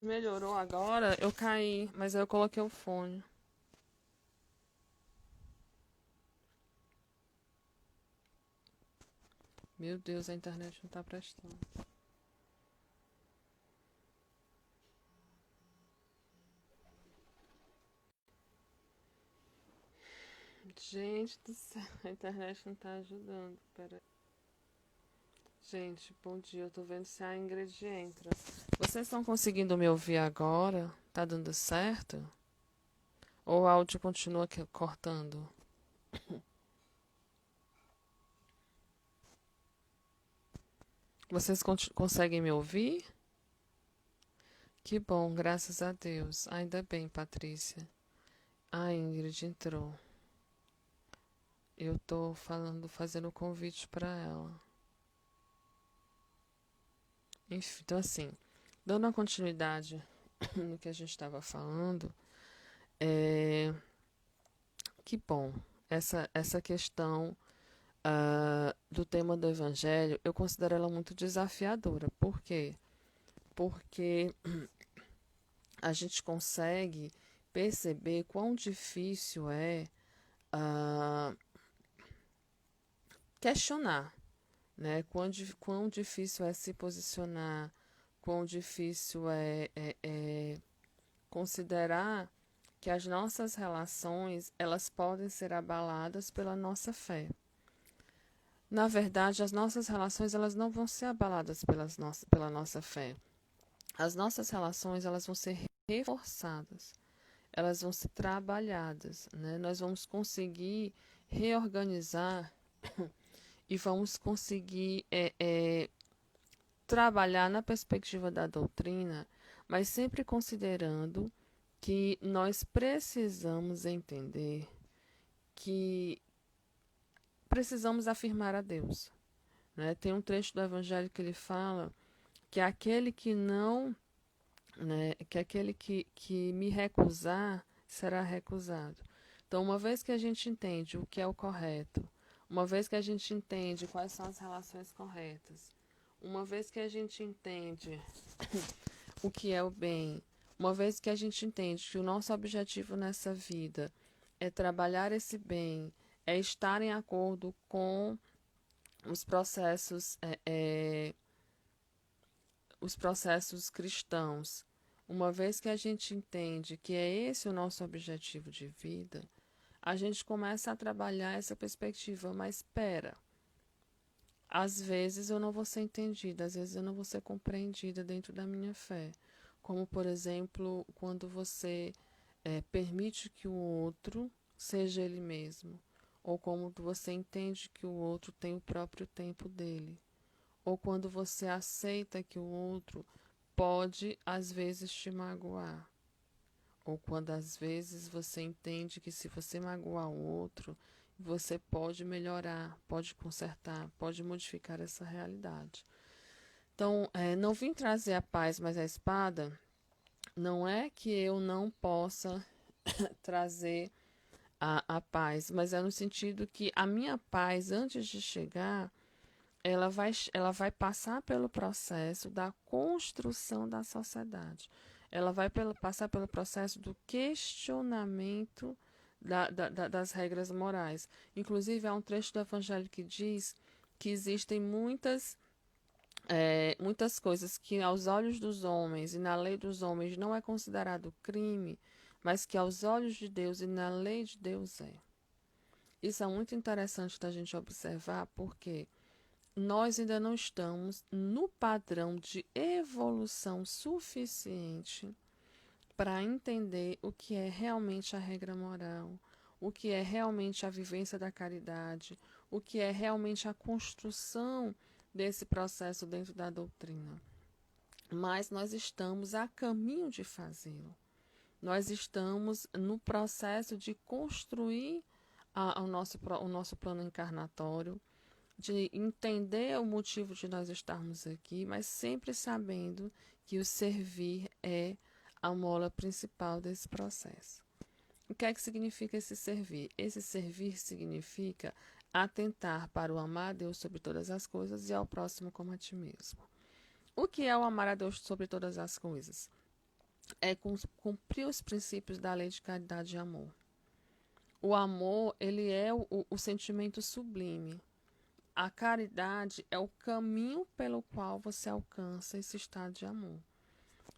Melhorou agora? Eu caí, mas aí eu coloquei o fone. Meu Deus, a internet não tá prestando. Gente do céu, a internet não tá ajudando. Pera aí. Gente, bom dia. Eu tô vendo se a Ingrid entra. Vocês estão conseguindo me ouvir agora? Tá dando certo? Ou o áudio continua cortando? Vocês conseguem me ouvir? Que bom, graças a Deus. Ainda bem, Patrícia. A Ingrid entrou. Eu tô fazendo convite para ela. Enfim, então assim, dando a continuidade no que a gente estava falando, é, que bom, essa questão do tema do evangelho, eu considero ela muito desafiadora. Por quê? Porque a gente consegue perceber quão difícil é ah, questionar, né? Quão difícil é se posicionar, quão difícil é considerar que as nossas relações elas podem ser abaladas pela nossa fé. Na verdade, as nossas relações elas não vão ser abaladas pela nossa fé. As nossas relações elas vão ser reforçadas, elas vão ser trabalhadas, né? Nós vamos conseguir reorganizar e vamos conseguir trabalhar na perspectiva da doutrina, mas sempre considerando que nós precisamos entender que precisamos afirmar a Deus. Né? Tem um trecho do Evangelho que ele fala que aquele que não, né, que aquele que me recusar será recusado. Então, uma vez que a gente entende o que é o correto, uma vez que a gente entende quais são as relações corretas, uma vez que a gente entende o que é o bem, uma vez que a gente entende que o nosso objetivo nessa vida é trabalhar esse bem, é estar em acordo com os processos, os processos cristãos. Uma vez que a gente entende que é esse o nosso objetivo de vida, a gente começa a trabalhar essa perspectiva. Mas espera, às vezes eu não vou ser entendida, às vezes eu não vou ser compreendida dentro da minha fé. Como, por exemplo, quando você permite que o outro seja ele mesmo. Ou quando você entende que o outro tem o próprio tempo dele. Ou quando você aceita que o outro pode, às vezes, te magoar. Ou quando, às vezes, você entende que se você magoar o outro, você pode melhorar, pode consertar, pode modificar essa realidade. Então, não vim trazer a paz, mas a espada. Não é que eu não possa trazer a paz, mas é no sentido que a minha paz, antes de chegar, ela vai passar pelo processo da construção da sociedade. Ela vai passar pelo processo do questionamento das regras morais. Inclusive, há um trecho do Evangelho que diz que existem muitas coisas que aos olhos dos homens e na lei dos homens não é considerado crime, mas que aos olhos de Deus e na lei de Deus é. Isso é muito interessante da gente observar, porque nós ainda não estamos no padrão de evolução suficiente para entender o que é realmente a regra moral, o que é realmente a vivência da caridade, o que é realmente a construção desse processo dentro da doutrina. Mas nós estamos a caminho de fazê-lo. Nós estamos no processo de construir o nosso plano encarnatório, de entender o motivo de nós estarmos aqui, mas sempre sabendo que o servir é a mola principal desse processo. O que é que significa esse servir? Esse servir significa atentar para o amar a Deus sobre todas as coisas e ao próximo como a ti mesmo. O que é o amar a Deus sobre todas as coisas? é cumprir os princípios da lei de caridade e amor. O amor, ele é o sentimento sublime. A caridade é o caminho pelo qual você alcança esse estado de amor.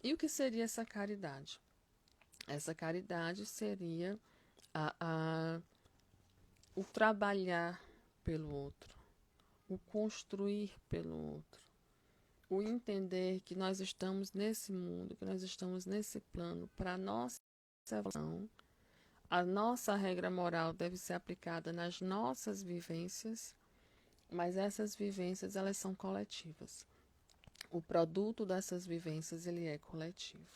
E o que seria essa caridade? Essa caridade seria o trabalhar pelo outro, o construir pelo outro, o entender que nós estamos nesse mundo, que nós estamos nesse plano para a nossa evolução. A nossa regra moral deve ser aplicada nas nossas vivências, mas essas vivências elas são coletivas. O produto dessas vivências ele é coletivo.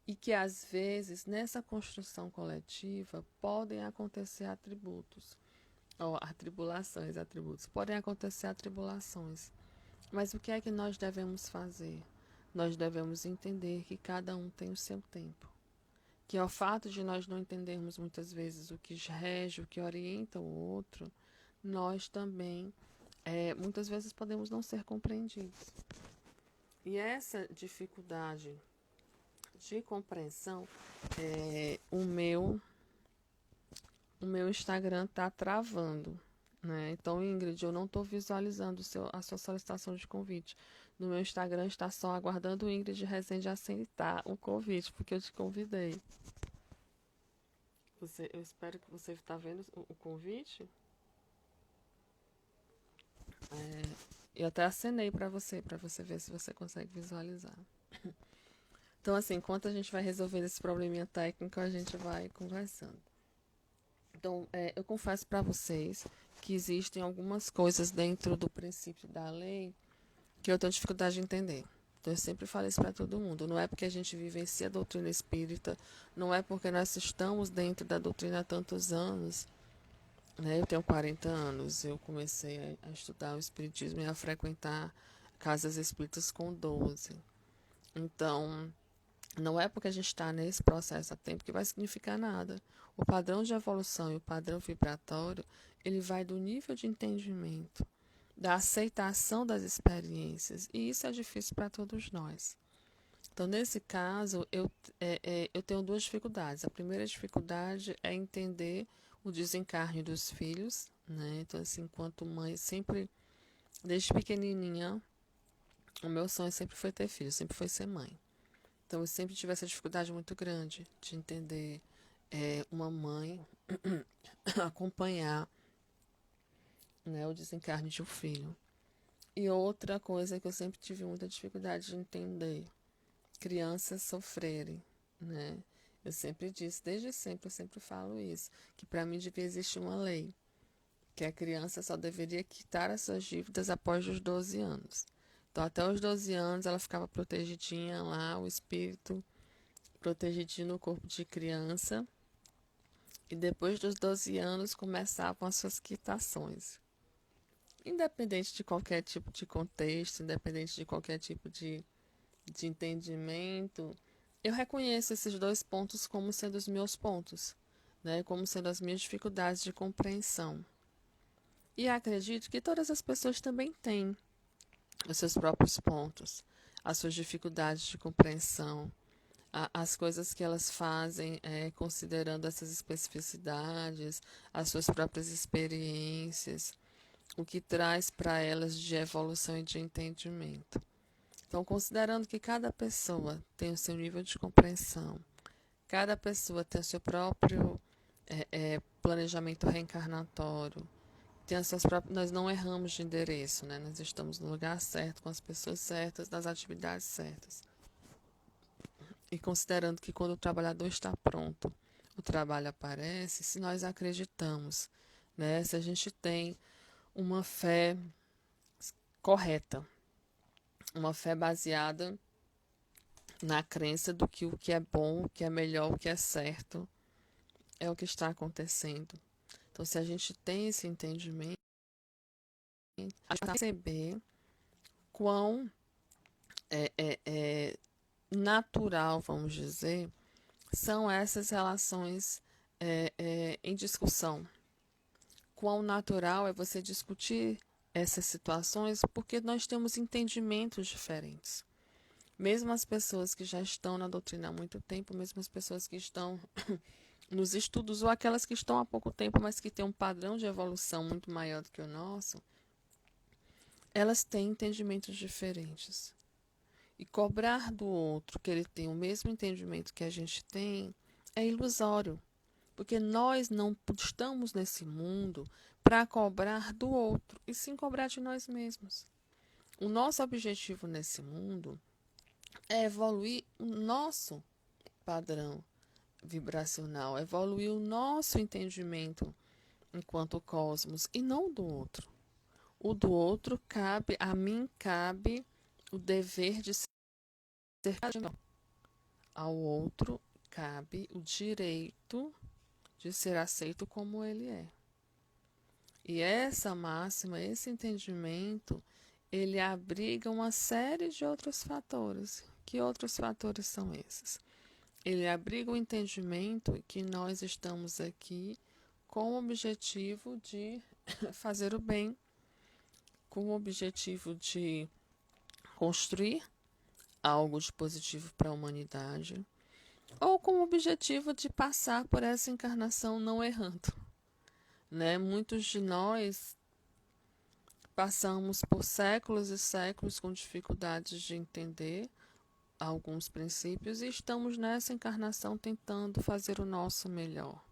E que às vezes nessa construção coletiva podem acontecer atributos, podem acontecer atribulações. Mas o que é que nós devemos fazer? Nós devemos entender que cada um tem o seu tempo. Que ao fato de nós não entendermos muitas vezes o que rege, o que orienta o outro, nós também, muitas vezes, podemos não ser compreendidos. E essa dificuldade de compreensão, o meu Instagram está travando. Né? Então, Ingrid, eu não estou visualizando a sua solicitação de convite. No meu Instagram está só aguardando o Ingrid Rezende aceitar o convite, porque eu te convidei. Eu espero que você está vendo o convite. Eu até acenei para você ver se você consegue visualizar. Então, assim, enquanto a gente vai resolver esse probleminha técnico, a gente vai conversando. Então, eu confesso para vocês que existem algumas coisas dentro do princípio da lei que eu tenho dificuldade de entender. Então, eu sempre falo isso para todo mundo. Não é porque a gente vivencia a doutrina espírita, não é porque nós estamos dentro da doutrina há tantos anos. Né? Eu tenho 40 anos, eu comecei a estudar o espiritismo e a frequentar casas espíritas com 12. Então, não é porque a gente está nesse processo há tempo que vai significar nada. O padrão de evolução e o padrão vibratório, ele vai do nível de entendimento, da aceitação das experiências. E isso é difícil para todos nós. Então, nesse caso, eu tenho duas dificuldades. A primeira dificuldade é entender o desencarne dos filhos. Né? Então, assim, enquanto mãe, sempre, desde pequenininha, o meu sonho sempre foi ter filho, sempre foi ser mãe. Então, eu sempre tive essa dificuldade muito grande de entender uma mãe acompanhar, né, o desencarne de um filho. E outra coisa que eu sempre tive muita dificuldade de entender, crianças sofrerem, né? Eu sempre disse, desde sempre, eu sempre falo isso, que para mim devia existir uma lei, que a criança só deveria quitar as suas dívidas após os 12 anos. Então, até os 12 anos, ela ficava protegidinha lá, o espírito protegidinho no corpo de criança. E depois dos 12 anos, começavam as suas quitações. Independente de qualquer tipo de contexto, independente de qualquer tipo de entendimento, eu reconheço esses dois pontos como sendo os meus pontos, né? Como sendo as minhas dificuldades de compreensão. E acredito que todas as pessoas também têm os seus próprios pontos, as suas dificuldades de compreensão, as coisas que elas fazem considerando essas especificidades, as suas próprias experiências, o que traz para elas de evolução e de entendimento. Então, considerando que cada pessoa tem o seu nível de compreensão, cada pessoa tem o seu próprio planejamento reencarnatório, tem as suas próprias, nós não erramos de endereço, né? Nós estamos no lugar certo, com as pessoas certas, nas atividades certas. E considerando que quando o trabalhador está pronto, o trabalho aparece, se nós acreditamos, né? Se a gente tem uma fé correta, uma fé baseada na crença do que o que é bom, o que é melhor, o que é certo, é o que está acontecendo. Então, se a gente tem esse entendimento, a gente vai perceber quão natural, vamos dizer, são essas relações em discussão. Quão natural é você discutir essas situações porque nós temos entendimentos diferentes. Mesmo as pessoas que já estão na doutrina há muito tempo, mesmo as pessoas que estão nos estudos, ou aquelas que estão há pouco tempo, mas que têm um padrão de evolução muito maior do que o nosso, elas têm entendimentos diferentes. E cobrar do outro que ele tenha o mesmo entendimento que a gente tem é ilusório, porque nós não estamos nesse mundo para cobrar do outro, e sim cobrar de nós mesmos. O nosso objetivo nesse mundo é evoluir o nosso padrão vibracional, evoluir o nosso entendimento enquanto cosmos e não o do outro. O do outro cabe, a mim cabe o dever de ser melhor. Ao outro cabe o direito de ser aceito como ele é. E essa máxima, esse entendimento, ele abriga uma série de outros fatores. Que outros fatores são esses? Ele abriga o entendimento que nós estamos aqui com o objetivo de fazer o bem, com o objetivo de construir algo de positivo para a humanidade, ou com o objetivo de passar por essa encarnação não errando. Né? Muitos de nós passamos por séculos e séculos com dificuldades de entender alguns princípios e estamos nessa encarnação tentando fazer o nosso melhor.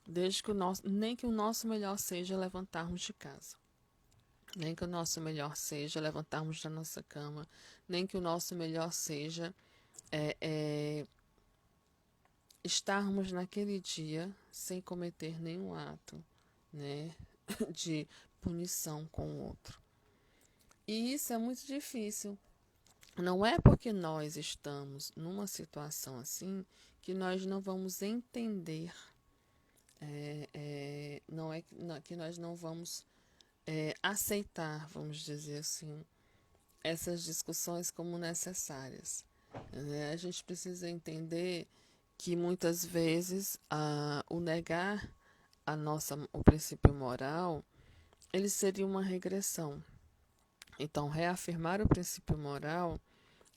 Desde que nem que o nosso melhor seja levantarmos de casa, nem que o nosso melhor seja levantarmos da nossa cama, nem que o nosso melhor seja estarmos naquele dia sem cometer nenhum ato, né, de punição com o outro. E isso é muito difícil. Não é porque nós estamos numa situação assim que nós não vamos entender, não é que nós não vamos aceitar, vamos dizer assim, essas discussões como necessárias. Né? A gente precisa entender que muitas vezes o negar o princípio moral, ele seria uma regressão. Então, reafirmar o princípio moral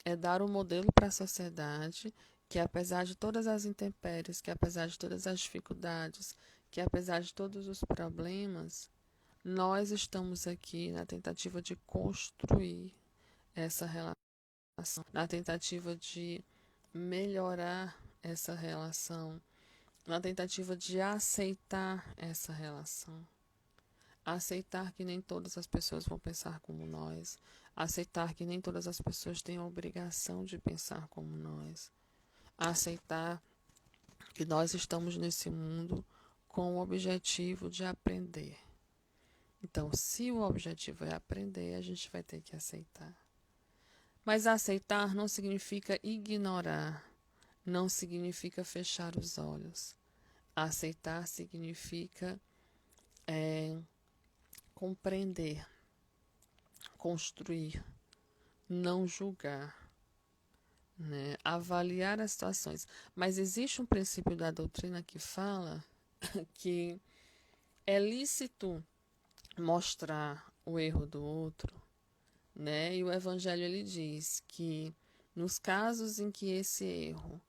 é dar um modelo para a sociedade que, apesar de todas as intempéries, que apesar de todas as dificuldades, que apesar de todos os problemas, nós estamos aqui na tentativa de construir essa relação, na tentativa de melhorar essa relação, na tentativa de aceitar essa relação. Aceitar que nem todas as pessoas vão pensar como nós. Aceitar que nem todas as pessoas têm a obrigação de pensar como nós. Aceitar que nós estamos nesse mundo com o objetivo de aprender. Então, se o objetivo é aprender, a gente vai ter que aceitar. Mas aceitar não significa ignorar, não significa fechar os olhos. Aceitar significa compreender, construir, não julgar, né? Avaliar as situações. Mas existe um princípio da doutrina que fala que é lícito mostrar o erro do outro, né? E o Evangelho ele diz que nos casos em que esse erro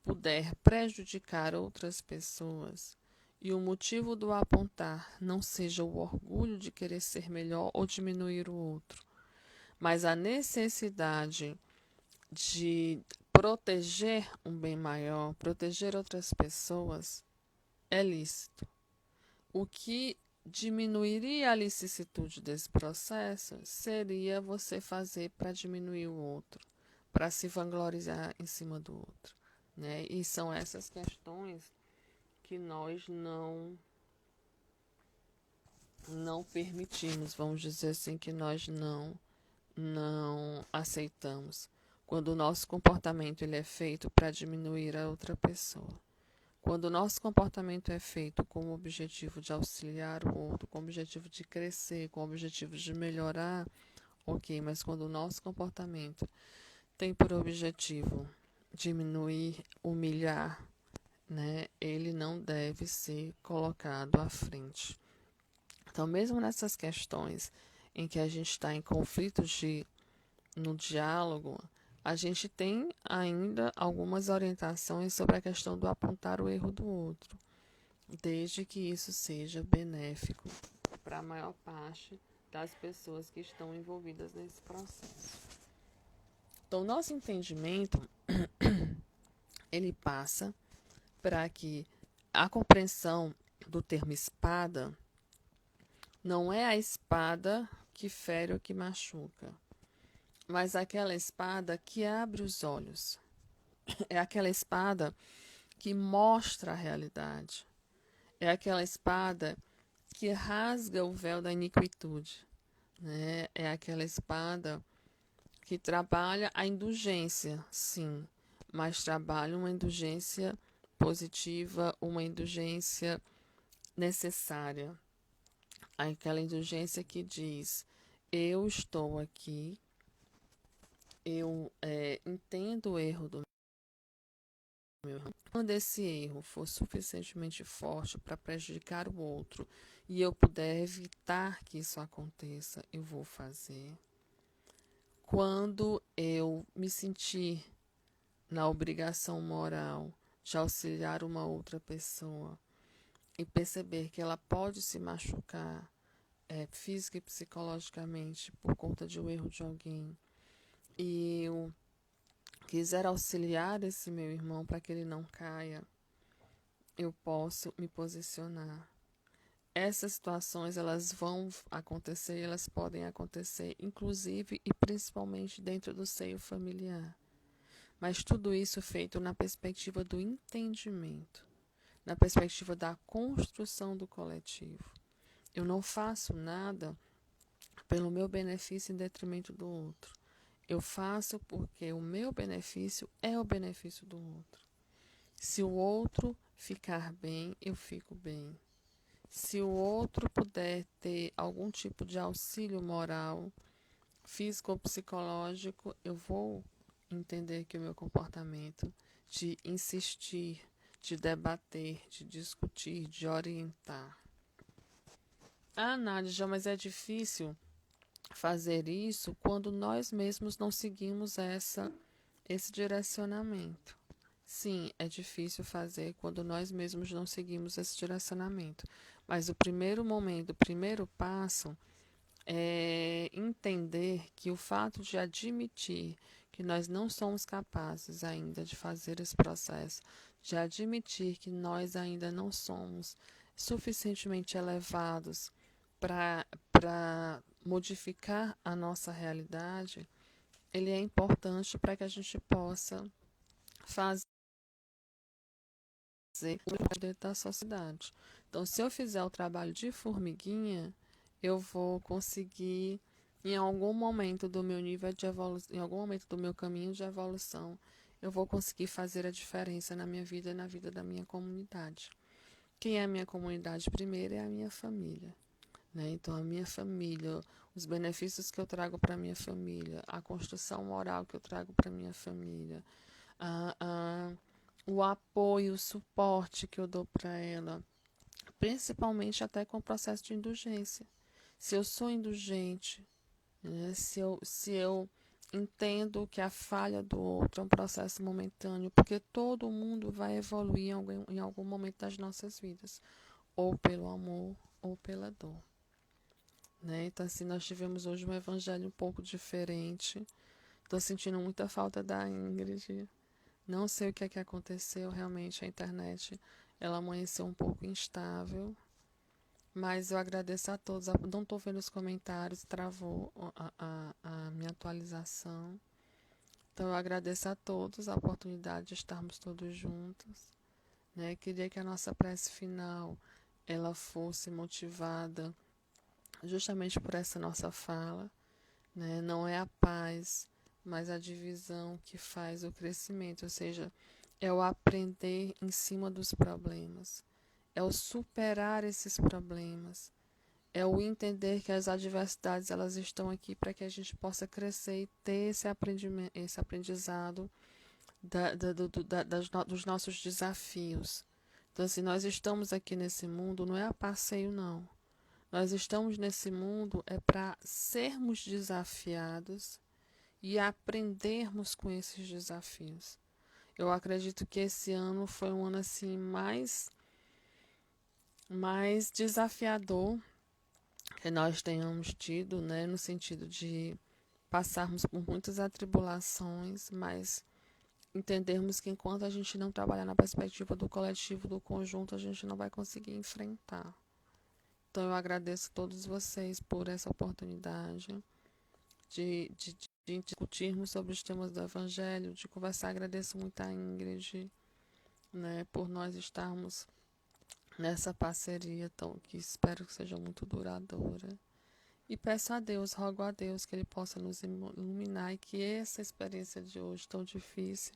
puder prejudicar outras pessoas e o motivo do apontar não seja o orgulho de querer ser melhor ou diminuir o outro, mas a necessidade de proteger um bem maior, proteger outras pessoas, é lícito. O que diminuiria a licitude desse processo seria você fazer para diminuir o outro, para se vangloriar em cima do outro. Né? E são essas questões que nós não permitimos, vamos dizer assim, que nós não aceitamos. Quando o nosso comportamento ele é feito para diminuir a outra pessoa. Quando o nosso comportamento é feito com o objetivo de auxiliar o outro, com o objetivo de crescer, com o objetivo de melhorar, ok, mas quando o nosso comportamento tem por objetivo diminuir, humilhar, né, ele não deve ser colocado à frente. Então, mesmo nessas questões em que a gente está em conflitos no diálogo, a gente tem ainda algumas orientações sobre a questão do apontar o erro do outro, desde que isso seja benéfico para a maior parte das pessoas que estão envolvidas nesse processo. Então, nosso entendimento, ele passa para que a compreensão do termo espada não é a espada que fere ou que machuca, mas aquela espada que abre os olhos. É aquela espada que mostra a realidade. É aquela espada que rasga o véu da iniquitude. Né? É aquela espada que trabalha a indulgência, sim, mas trabalha uma indulgência positiva, uma indulgência necessária. Aquela indulgência que diz: eu estou aqui, eu entendo o erro do meu irmão. Quando esse erro for suficientemente forte para prejudicar o outro e eu puder evitar que isso aconteça, eu vou fazer. Quando eu me sentir na obrigação moral de auxiliar uma outra pessoa e perceber que ela pode se machucar física e psicologicamente por conta de um erro de alguém, e eu quiser auxiliar esse meu irmão para que ele não caia, eu posso me posicionar. Essas situações, elas vão acontecer, elas podem acontecer, inclusive e principalmente dentro do seio familiar. Mas tudo isso feito na perspectiva do entendimento, na perspectiva da construção do coletivo. Eu não faço nada pelo meu benefício em detrimento do outro. Eu faço porque o meu benefício é o benefício do outro. Se o outro ficar bem, eu fico bem. Se o outro puder ter algum tipo de auxílio moral, físico ou psicológico, eu vou entender que o meu comportamento de insistir, de debater, de discutir, de orientar. Ah, Nádia, mas é difícil fazer isso quando nós mesmos não seguimos esse direcionamento. Sim, é difícil fazer quando nós mesmos não seguimos esse direcionamento. Mas o primeiro momento, o primeiro passo é entender que o fato de admitir que nós não somos capazes ainda de fazer esse processo, de admitir que nós ainda não somos suficientemente elevados para modificar a nossa realidade, ele é importante para que a gente possa fazer dentro da sociedade. Então, se eu fizer o trabalho de formiguinha, eu vou conseguir, em algum momento do meu nível de evolução, em algum momento do meu caminho de evolução, eu vou conseguir fazer a diferença na minha vida e na vida da minha comunidade. Quem é a minha comunidade primeiro é a minha família. Né? Então, a minha família, os benefícios que eu trago para a minha família, a construção moral que eu trago para a minha família, o apoio, o suporte que eu dou para ela, principalmente até com o processo de indulgência. Se eu sou indulgente, né? Se eu entendo que a falha do outro é um processo momentâneo, porque todo mundo vai evoluir em algum momento das nossas vidas, ou pelo amor ou pela dor. Né? Então, assim, nós tivemos hoje um evangelho um pouco diferente. Estou sentindo muita falta da Ingrid. Não sei o que é que aconteceu, realmente a internet ela amanheceu um pouco instável. Mas eu agradeço a todos. Não estou vendo os comentários, travou a minha atualização. Então eu agradeço a todos a oportunidade de estarmos todos juntos. Né? Queria que a nossa prece final ela fosse motivada justamente por essa nossa fala. Né? Não é a paz, mas a divisão que faz o crescimento, ou seja, é o aprender em cima dos problemas, é o superar esses problemas, é o entender que as adversidades elas estão aqui para que a gente possa crescer e ter esse aprendizado dos nossos desafios. Então, assim, nós estamos aqui nesse mundo, não é a passeio, não. Nós estamos nesse mundo é para sermos desafiados e aprendermos com esses desafios. Eu acredito que esse ano foi um ano assim mais desafiador que nós tenhamos tido, né, no sentido de passarmos por muitas atribulações, mas entendermos que enquanto a gente não trabalhar na perspectiva do coletivo, do conjunto, a gente não vai conseguir enfrentar. Então eu agradeço a todos vocês por essa oportunidade de discutirmos sobre os temas do Evangelho, de conversar. Agradeço muito a Ingrid, né, por nós estarmos nessa parceria que espero que seja muito duradoura. E peço a Deus, rogo a Deus que Ele possa nos iluminar e que essa experiência de hoje tão difícil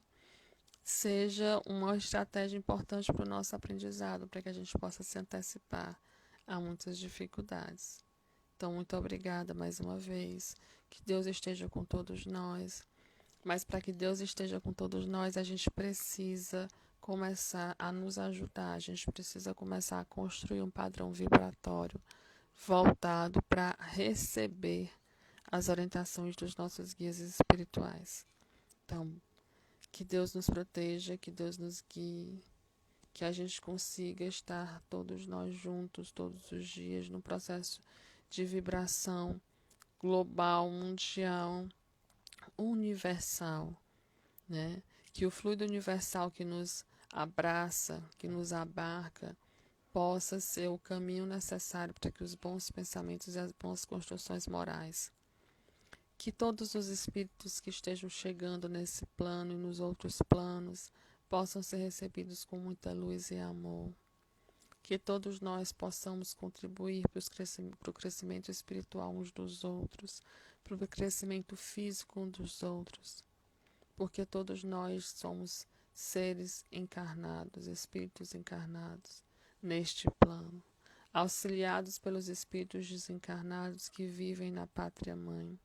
seja uma estratégia importante para o nosso aprendizado, para que a gente possa se antecipar a muitas dificuldades. Então, muito obrigada mais uma vez. Que Deus esteja com todos nós. Mas para que Deus esteja com todos nós, a gente precisa começar a nos ajudar. A gente precisa começar a construir um padrão vibratório voltado para receber as orientações dos nossos guias espirituais. Então, que Deus nos proteja, que Deus nos guie, que a gente consiga estar todos nós juntos, todos os dias, num processo de vibração global, mundial, universal, né? Que o fluido universal que nos abraça, que nos abarca, possa ser o caminho necessário para que os bons pensamentos e as boas construções morais, que todos os espíritos que estejam chegando nesse plano e nos outros planos possam ser recebidos com muita luz e amor, que todos nós possamos contribuir para o crescimento espiritual uns dos outros, para o crescimento físico uns dos outros, porque todos nós somos seres encarnados, espíritos encarnados neste plano, auxiliados pelos espíritos desencarnados que vivem na pátria mãe,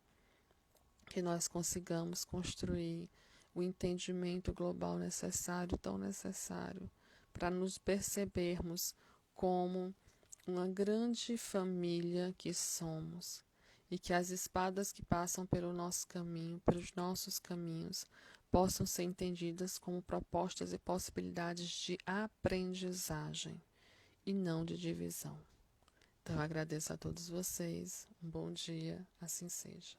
que nós consigamos construir o entendimento global necessário, tão necessário, para nos percebermos como uma grande família que somos, e que as espadas que passam pelo nosso caminho, pelos nossos caminhos, possam ser entendidas como propostas e possibilidades de aprendizagem e não de divisão. Então, eu agradeço a todos vocês. Um bom dia, assim seja.